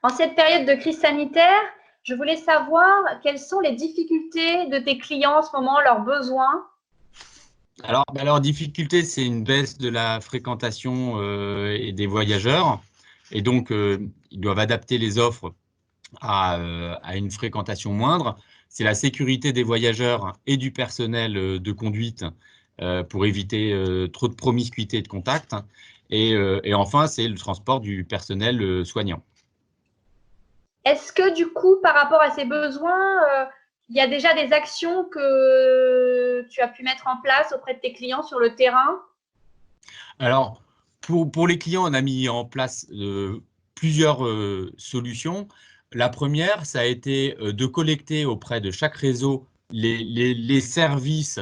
En cette période de crise sanitaire, je voulais savoir quelles sont les difficultés de tes clients en ce moment, leurs besoins. Alors, leur difficulté, c'est une baisse de la fréquentation et des voyageurs. Et donc, ils doivent adapter les offres à une fréquentation moindre. C'est la sécurité des voyageurs et du personnel de conduite pour éviter trop de promiscuité de contact. Et enfin, c'est le transport du personnel soignant. Est-ce que du coup, par rapport à ces besoins, il y a déjà des actions que tu as pu mettre en place auprès de tes clients sur le terrain? Alors, pour les clients, on a mis en place plusieurs solutions. La première, ça a été de collecter auprès de chaque réseau les services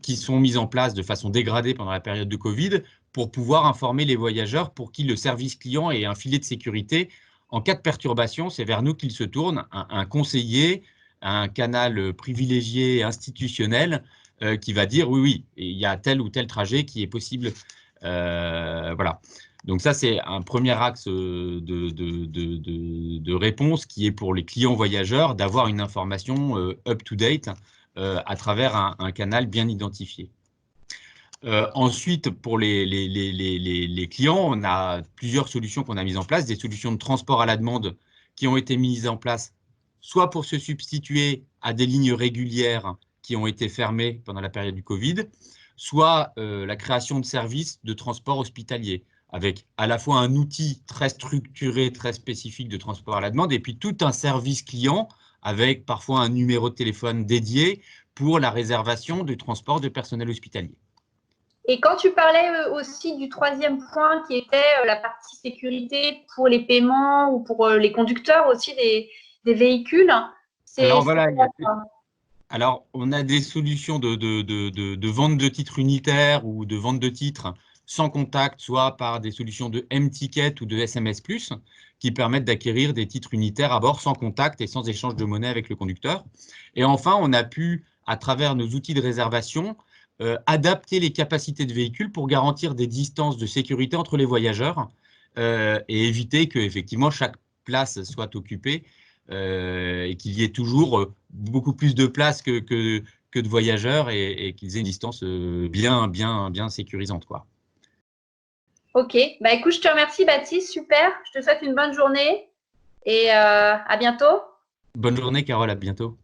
qui sont mis en place de façon dégradée pendant la période de Covid pour pouvoir informer les voyageurs pour qui le service client est un filet de sécurité. En cas de perturbation, c'est vers nous qu'ils se tournent, un conseiller, un canal privilégié institutionnel qui va dire oui, oui, il y a tel ou tel trajet qui est possible. Voilà. Donc ça, c'est un premier axe de réponse qui est pour les clients voyageurs d'avoir une information up-to-date à travers un canal bien identifié. Ensuite, pour les clients, on a plusieurs solutions qu'on a mises en place, des solutions de transport à la demande qui ont été mises en place, soit pour se substituer à des lignes régulières qui ont été fermées pendant la période du Covid, soit la création de services de transport hospitalier, avec à la fois un outil très structuré, très spécifique de transport à la demande, et puis tout un service client avec parfois un numéro de téléphone dédié pour la réservation du transport de personnel hospitalier. Et quand tu parlais aussi du troisième point qui était la partie sécurité pour les paiements ou pour les conducteurs aussi des véhicules, Alors voilà, alors on a des solutions de vente de titres unitaires ou de vente de titres sans contact, soit par des solutions de M-Ticket ou de SMS+, qui permettent d'acquérir des titres unitaires à bord sans contact et sans échange de monnaie avec le conducteur. Et enfin, on a pu, à travers nos outils de réservation, adapter les capacités de véhicules pour garantir des distances de sécurité entre les voyageurs et éviter que effectivement chaque place soit occupée et qu'il y ait toujours beaucoup plus de place que de voyageurs et qu'ils aient une distance bien sécurisante, quoi. Ok, bah écoute, je te remercie Baptiste, super, je te souhaite une bonne journée et à bientôt. Bonne journée, Carole, à bientôt.